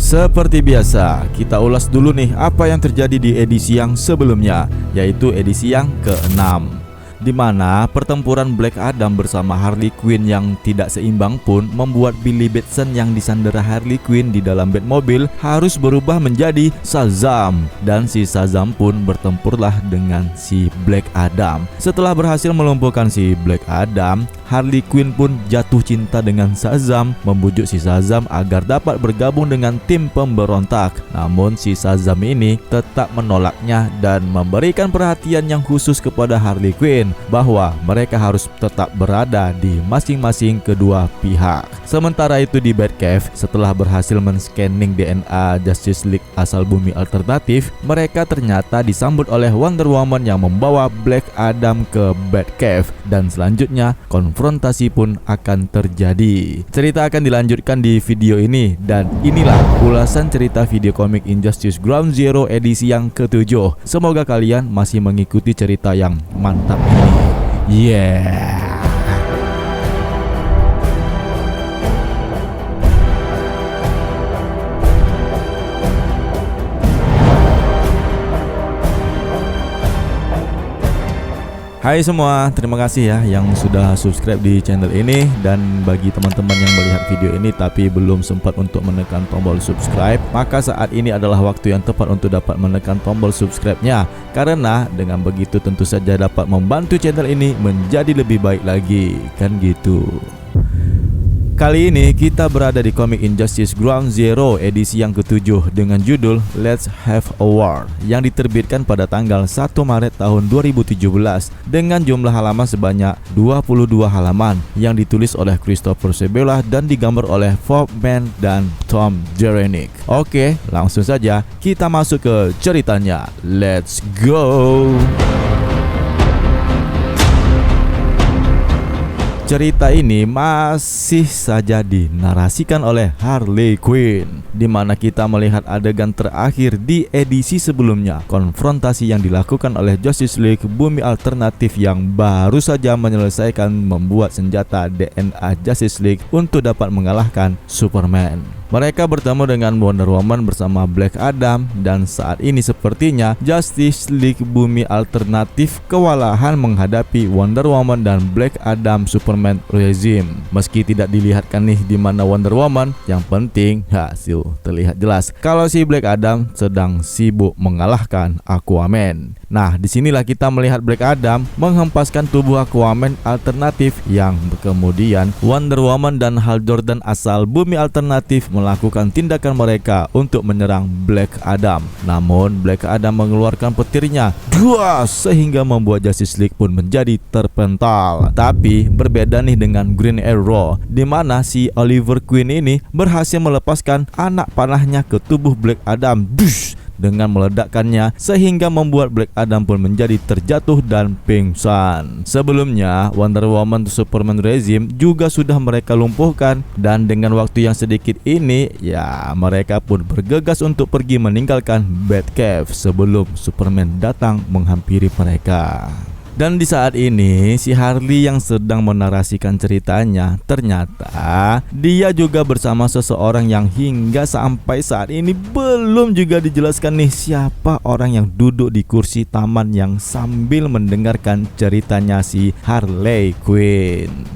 Seperti biasa, kita ulas dulu nih apa yang terjadi di edisi yang sebelumnya, yaitu edisi yang ke-6, di mana pertempuran Black Adam bersama Harley Quinn yang tidak seimbang pun membuat Billy Batson yang disandera Harley Quinn di dalam Batmobile harus berubah menjadi Shazam, dan si Shazam pun bertempurlah dengan si Black Adam. Setelah berhasil melumpuhkan si Black Adam, Harley Quinn pun jatuh cinta dengan Shazam, membujuk si Shazam agar dapat bergabung dengan tim pemberontak. Namun si Shazam ini tetap menolaknya dan memberikan perhatian yang khusus kepada Harley Quinn bahwa mereka harus tetap berada di masing-masing kedua pihak. Sementara itu di Batcave, setelah berhasil men-scanning DNA Justice League asal bumi alternatif, mereka ternyata disambut oleh Wonder Woman yang membawa Black Adam ke Batcave, dan selanjutnya konfrontasi pun akan terjadi. Cerita akan dilanjutkan di video ini, dan inilah ulasan cerita video komik Injustice Ground Zero edisi yang ke-7. Semoga kalian masih mengikuti cerita yang mantap ini. Yeah. Hai semua, terima kasih ya yang sudah subscribe di channel ini. Dan bagi teman-teman yang melihat video ini tapi belum sempat untuk menekan tombol subscribe, maka saat ini adalah waktu yang tepat untuk dapat menekan tombol subscribe-nya, karena dengan begitu tentu saja dapat membantu channel ini menjadi lebih baik lagi, kan gitu. Kali ini kita berada di komik Injustice Ground Zero edisi yang ke-7 dengan judul Let's Have a War yang diterbitkan pada tanggal 1 Maret tahun 2017 dengan jumlah halaman sebanyak 22 halaman yang ditulis oleh Christopher Sebela dan digambar oleh Bob Mann dan Tom Jerenic. Oke, langsung saja kita masuk ke ceritanya. Let's go! Cerita ini masih saja dinarasikan oleh Harley Quinn, di mana kita melihat adegan terakhir di edisi sebelumnya, konfrontasi yang dilakukan oleh Justice League bumi alternatif yang baru saja menyelesaikan membuat senjata DNA Justice League untuk dapat mengalahkan Superman. Mereka bertemu dengan Wonder Woman bersama Black Adam, dan saat ini sepertinya Justice League bumi alternatif kewalahan menghadapi Wonder Woman dan Black Adam Superman regime. Meski tidak dilihatkan nih di mana Wonder Woman, yang penting hasil terlihat jelas kalau si Black Adam sedang sibuk mengalahkan Aquaman. Nah, disinilah kita melihat Black Adam menghempaskan tubuh Aquaman alternatif, yang kemudian Wonder Woman dan Hal Jordan asal bumi alternatif melakukan tindakan mereka untuk menyerang Black Adam. Namun Black Adam mengeluarkan petirnya sehingga membuat Justice League pun menjadi terpental. Tapi berbeda nih dengan Green Arrow, di mana si Oliver Queen ini berhasil melepaskan anak panahnya ke tubuh Black Adam dengan meledakkannya, sehingga membuat Black Adam pun menjadi terjatuh dan pingsan. Sebelumnya Wonder Woman Superman regime juga sudah mereka lumpuhkan, dan dengan waktu yang sedikit ini ya mereka pun bergegas untuk pergi meninggalkan Batcave sebelum Superman datang menghampiri mereka. Dan di saat ini si Harley yang sedang menarasikan ceritanya, ternyata dia juga bersama seseorang yang hingga sampai saat ini belum juga dijelaskan nih siapa orang yang duduk di kursi taman yang sambil mendengarkan ceritanya si Harley Quinn.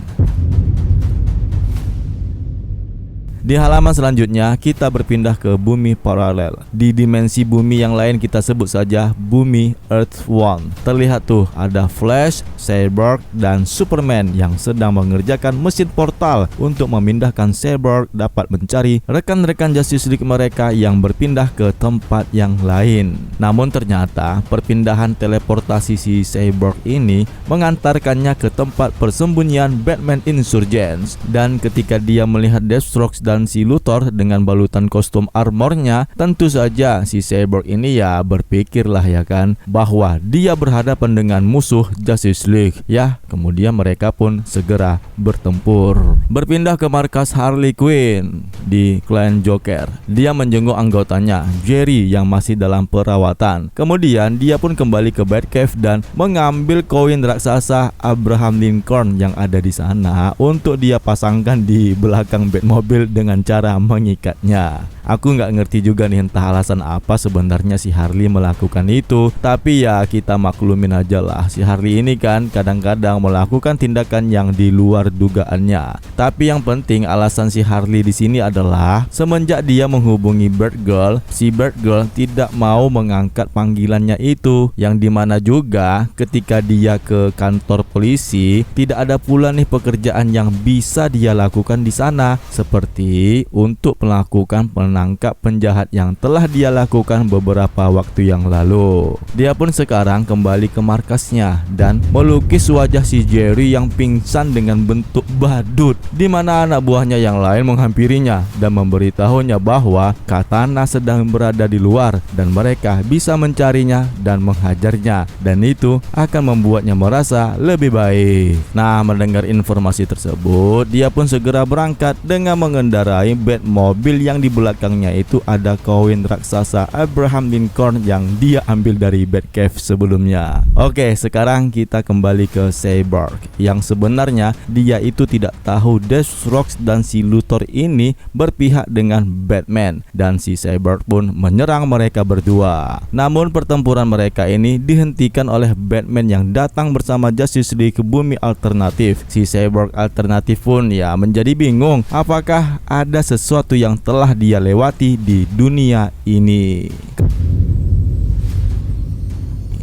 Di halaman selanjutnya kita berpindah ke bumi paralel. Di dimensi bumi yang lain kita sebut saja bumi Earth One. Terlihat tuh ada Flash, Cyborg, dan Superman yang sedang mengerjakan mesin portal untuk memindahkan Cyborg dapat mencari rekan-rekan Justice League mereka yang berpindah ke tempat yang lain. Namun ternyata perpindahan teleportasi si Cyborg ini mengantarkannya ke tempat persembunyian Batman Insurgents, dan ketika dia melihat Deathstroke dan si Luthor dengan balutan kostum armornya, tentu saja si Cyborg ini ya berpikirlah ya kan bahwa dia berhadapan dengan musuh Justice League ya. Kemudian mereka pun segera bertempur. Berpindah ke markas Harley Quinn di Clan Joker. Dia menjenguk anggotanya Jerry yang masih dalam perawatan. Kemudian dia pun kembali ke Batcave dan mengambil koin raksasa Abraham Lincoln yang ada di sana untuk dia pasangkan di belakang Batmobile dengan cara mengikatnya. Aku nggak ngerti juga nih entah alasan apa sebenarnya si Harley melakukan itu. Tapi ya kita maklumin aja lah, si Harley ini kan kadang-kadang melakukan tindakan yang di luar dugaannya. Tapi yang penting alasan si Harley di sini adalah semenjak dia menghubungi Batgirl, si Batgirl tidak mau mengangkat panggilannya itu. Yang dimana juga ketika dia ke kantor polisi tidak ada pula nih pekerjaan yang bisa dia lakukan di sana, seperti untuk melakukan menangkap penjahat yang telah dia lakukan beberapa waktu yang lalu. Dia pun sekarang kembali ke markasnya dan melukis wajah si Jerry yang pingsan dengan bentuk badut, di mana anak buahnya yang lain menghampirinya dan memberitahunya bahwa Katana sedang berada di luar dan mereka bisa mencarinya dan menghajarnya, dan itu akan membuatnya merasa lebih baik. Nah, mendengar informasi tersebut, dia pun segera berangkat dengan mengendarai Batmobile yang di belakangnya itu ada koin raksasa Abraham Lincoln yang dia ambil dari Batcave sebelumnya. Oke, sekarang kita kembali ke Cyborg yang sebenarnya dia itu tidak tahu Deathstroke dan si Luthor ini berpihak dengan Batman, dan si Cyborg pun menyerang mereka berdua. Namun pertempuran mereka ini dihentikan oleh Batman yang datang bersama Justice League ke bumi alternatif. Si Cyborg alternatif pun ya menjadi bingung apakah ada sesuatu yang telah dia lewati di dunia ini.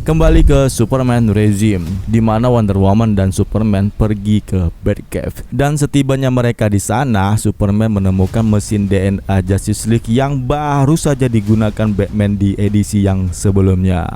Kembali ke Superman Regime, di mana Wonder Woman dan Superman pergi ke Batcave. Dan setibanya mereka di sana, Superman menemukan mesin DNA Justice League yang baru saja digunakan Batman di edisi yang sebelumnya.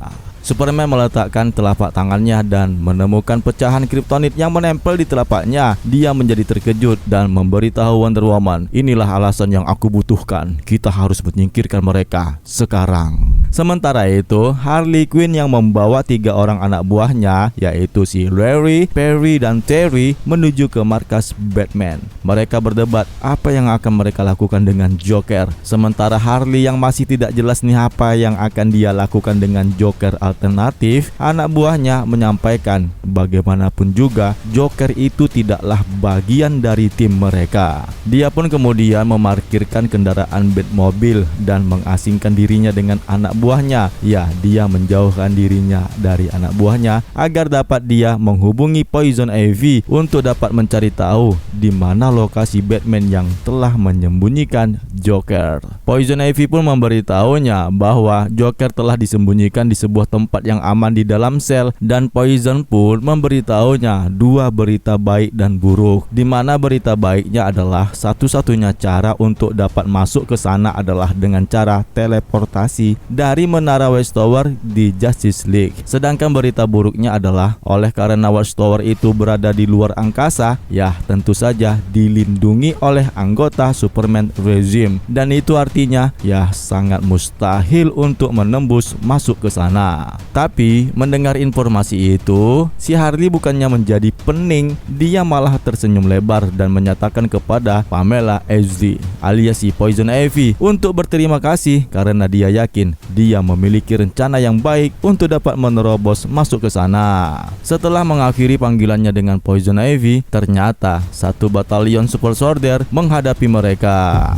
Superman meletakkan telapak tangannya dan menemukan pecahan kriptonit yang menempel di telapaknya. Dia menjadi terkejut dan memberitahu Wonder Woman, "Inilah alasan yang aku butuhkan. Kita harus menyingkirkan mereka sekarang." Sementara itu, Harley Quinn yang membawa 3 orang anak buahnya, yaitu si Larry, Perry, dan Terry, menuju ke markas Batman. Mereka berdebat apa yang akan mereka lakukan dengan Joker. Sementara Harley yang masih tidak jelas nih apa yang akan dia lakukan dengan Joker alternatif, anak buahnya menyampaikan bagaimanapun juga Joker itu tidaklah bagian dari tim mereka. Dia pun kemudian memarkirkan kendaraan Batmobile dan mengasingkan dirinya dengan anak buahnya. Ya, dia menjauhkan dirinya dari anak buahnya agar dapat dia menghubungi Poison Ivy untuk dapat mencari tahu di mana lokasi Batman yang telah menyembunyikan Joker. Poison Ivy pun memberitahunya bahwa Joker telah disembunyikan di sebuah tempat yang aman di dalam sel, dan Poison pun memberitahunya 2 berita baik dan buruk, di mana berita baiknya adalah satu-satunya cara untuk dapat masuk ke sana adalah dengan cara teleportasi dari menara Watchtower di Justice League. Sedangkan berita buruknya adalah oleh karena Watchtower itu berada di luar angkasa, ya tentu saja dilindungi oleh anggota Superman Regime, dan itu artinya ya sangat mustahil untuk menembus masuk ke sana. Tapi mendengar informasi itu, si Harley bukannya menjadi pening, dia malah tersenyum lebar dan menyatakan kepada Pamela Ezri alias si Poison Ivy untuk berterima kasih karena dia yakin dia memiliki rencana yang baik untuk dapat menerobos masuk ke sana. Setelah mengakhiri panggilannya dengan Poison Ivy, ternyata 1 batalion Super Soldier menghadapi mereka.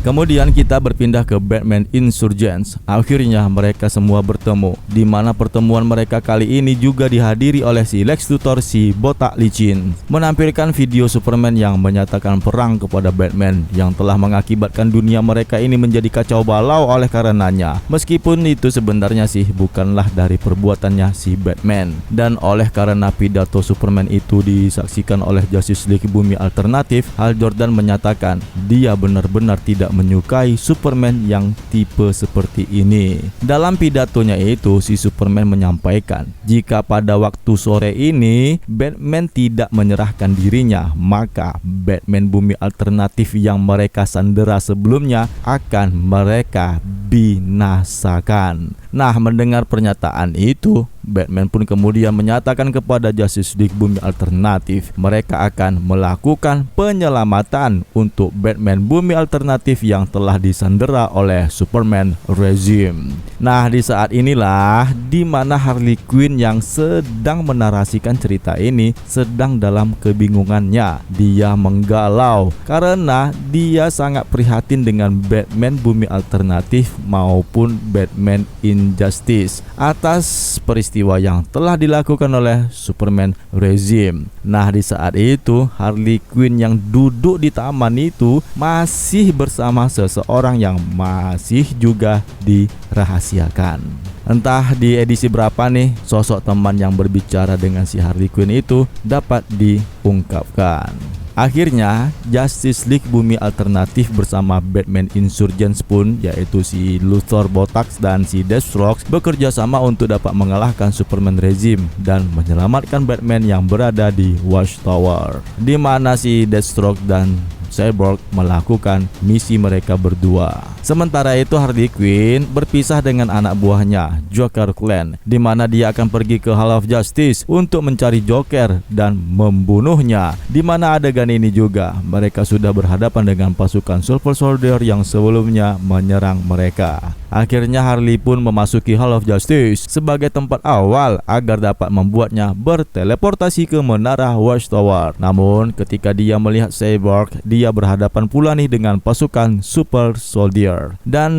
Kemudian kita berpindah ke Batman Insurgents. Akhirnya mereka semua bertemu, di mana pertemuan mereka kali ini juga dihadiri oleh si Lex Luthor si botak licin, menampilkan video Superman yang menyatakan perang kepada Batman yang telah mengakibatkan dunia mereka ini menjadi kacau balau oleh karenanya. Meskipun itu sebenarnya sih bukanlah dari perbuatannya si Batman, dan oleh karena pidato Superman itu disaksikan oleh Justice League bumi alternatif, Hal Jordan menyatakan dia benar-benar tidak menyukai Superman yang tipe seperti ini. Dalam pidatonya itu, si Superman menyampaikan jika pada waktu sore ini Batman tidak menyerahkan dirinya, maka Batman bumi alternatif yang mereka sandera sebelumnya akan mereka binasakan. Nah, mendengar pernyataan itu, Batman pun kemudian menyatakan kepada Justice League Bumi Alternatif mereka akan melakukan penyelamatan untuk Batman Bumi Alternatif yang telah disandera oleh Superman Regime. Nah, di saat inilah di mana Harley Quinn yang sedang menarasikan cerita ini sedang dalam kebingungannya. Dia menggalau karena dia sangat prihatin dengan Batman Bumi Alternatif maupun Batman Injustice atas peristiwa yang telah dilakukan oleh Superman Regime. Nah, di saat itu Harley Quinn yang duduk di taman itu masih bersama seseorang yang masih juga dirahasiakan. Entah di edisi berapa nih sosok teman yang berbicara dengan si Harley Quinn itu dapat diungkapkan. Akhirnya Justice League Bumi Alternatif bersama Batman Insurgents pun, yaitu si Luthor Botax dan si Deathstroke, bekerja sama untuk dapat mengalahkan Superman Regime dan menyelamatkan Batman yang berada di Watchtower, di mana si Deathstroke dan Cyborg melakukan misi mereka berdua. Sementara itu Harley Quinn berpisah dengan anak buahnya Joker Clan, di mana dia akan pergi ke Hall of Justice untuk mencari Joker dan membunuhnya. Di mana adegan ini juga mereka sudah berhadapan dengan pasukan Super Soldier yang sebelumnya menyerang mereka. Akhirnya Harley pun memasuki Hall of Justice sebagai tempat awal agar dapat membuatnya berteleportasi ke menara Watchtower. Namun ketika dia melihat Cyborg, dia berhadapan pula nih dengan pasukan Super Soldier. Dan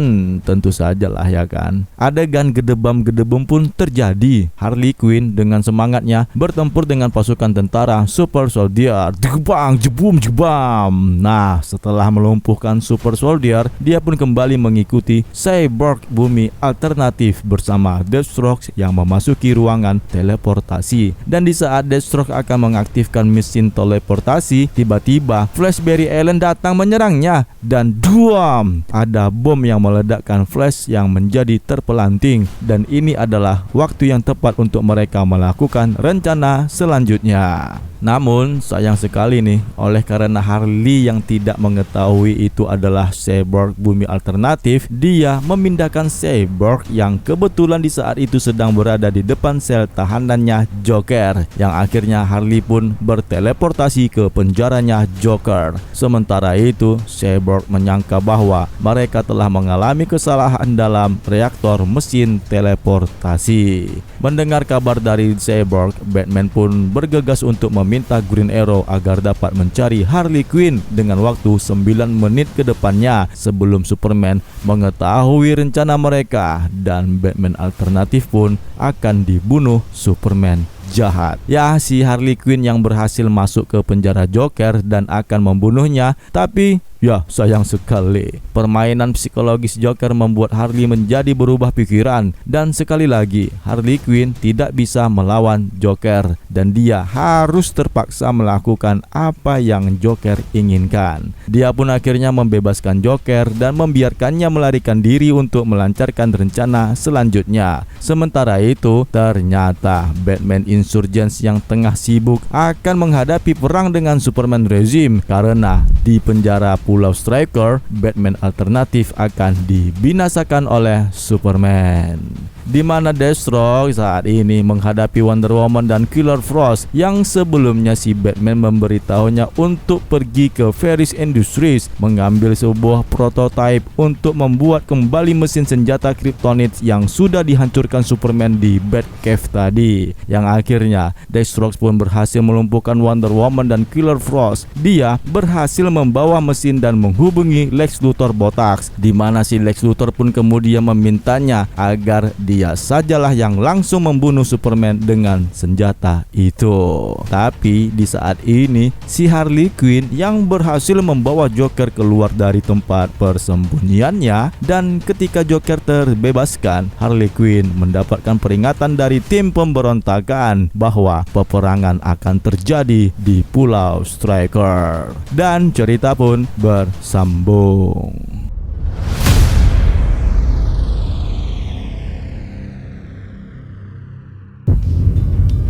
tentu sajalah ya kan, adegan gedebam-gedebum pun terjadi. Harley Quinn dengan semangatnya bertempur dengan pasukan tentara Super Soldier. Jebang, jebum, jebam. Nah, setelah melumpuhkan Super Soldier, dia pun kembali mengikuti Cyborg Bumi Alternatif bersama Deathstroke yang memasuki ruangan teleportasi. Dan di saat Deathstroke akan mengaktifkan mesin teleportasi, tiba-tiba Flash Barry Allen datang menyerangnya dan duam, ada bom yang meledakkan Flash yang menjadi terpelanting. Dan ini adalah waktu yang tepat untuk mereka melakukan rencana selanjutnya. Namun sayang sekali nih, oleh karena Harley yang tidak mengetahui itu adalah Cyborg Bumi Alternatif, dia memindahkan Cyborg yang kebetulan di saat itu sedang berada di depan sel tahanannya Joker, yang akhirnya Harley pun berteleportasi ke penjaranya Joker. Sementara itu Cyborg menyangka bahwa mereka telah mengalami kesalahan dalam reaktor mesin teleportasi. Mendengar kabar dari Cyborg, Batman pun bergegas untuk meminta Green Arrow agar dapat mencari Harley Quinn dengan waktu 9 menit ke depannya sebelum Superman mengetahui rencana mereka, dan Batman Alternatif pun akan dibunuh Superman jahat. Ya, si Harley Quinn yang berhasil masuk ke penjara Joker dan akan membunuhnya, tapi ya sayang sekali permainan psikologis Joker membuat Harley menjadi berubah pikiran. Dan sekali lagi Harley Quinn tidak bisa melawan Joker dan dia harus terpaksa melakukan apa yang Joker inginkan. Dia pun akhirnya membebaskan Joker dan membiarkannya melarikan diri untuk melancarkan rencana selanjutnya. Sementara itu ternyata Batman Insurgents yang tengah sibuk akan menghadapi perang dengan Superman Regime, karena di penjara Pulau Stryker, Batman Alternatif akan dibinasakan oleh Superman. Di mana Deathstroke saat ini menghadapi Wonder Woman dan Killer Frost yang sebelumnya si Batman memberitahunya untuk pergi ke Ferris Industries mengambil sebuah prototipe untuk membuat kembali mesin senjata Kryptonite yang sudah dihancurkan Superman di Batcave tadi. Yang akhirnya Deathstroke pun berhasil melumpuhkan Wonder Woman dan Killer Frost. Dia berhasil membawa mesin dan menghubungi Lex Luthor Botax, di mana si Lex Luthor pun kemudian memintanya agar dia sajalah yang langsung membunuh Superman dengan senjata itu. Tapi di saat ini si Harley Quinn yang berhasil membawa Joker keluar dari tempat persembunyiannya, dan ketika Joker terbebaskan, Harley Quinn mendapatkan peringatan dari tim pemberontakan bahwa peperangan akan terjadi di Pulau Stryker. Dan cerita pun bersambung.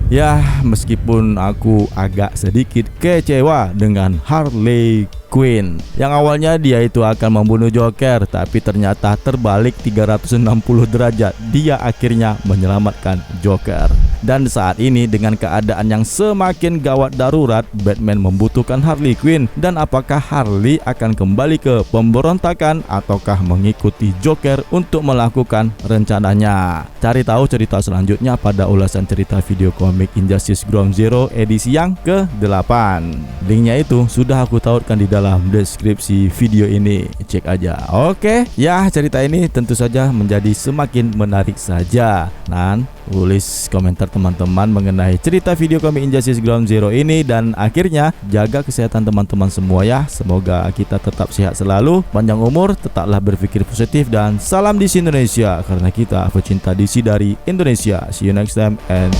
Ya, meskipun aku agak sedikit kecewa dengan Harley Quinn. Yang awalnya dia itu akan membunuh Joker, tapi ternyata terbalik 360 derajat. Dia akhirnya menyelamatkan Joker. Dan saat ini dengan keadaan yang semakin gawat darurat, Batman membutuhkan Harley Quinn. Dan apakah Harley akan kembali ke pemberontakan ataukah mengikuti Joker untuk melakukan rencananya? Cari tahu cerita selanjutnya pada ulasan cerita video komik Injustice Ground Zero edisi yang ke-8. Linknya itu sudah aku tautkan di dalam deskripsi video ini, cek aja. Oke, ya cerita ini tentu saja menjadi semakin menarik saja. Dan tulis komentar teman-teman mengenai cerita video komik Injustice Ground Zero ini. Dan akhirnya jaga kesehatan teman-teman semua ya. Semoga kita tetap sehat selalu, panjang umur, tetaplah berpikir positif, dan salam DC Indonesia karena kita pecinta DC dari Indonesia. See you next time and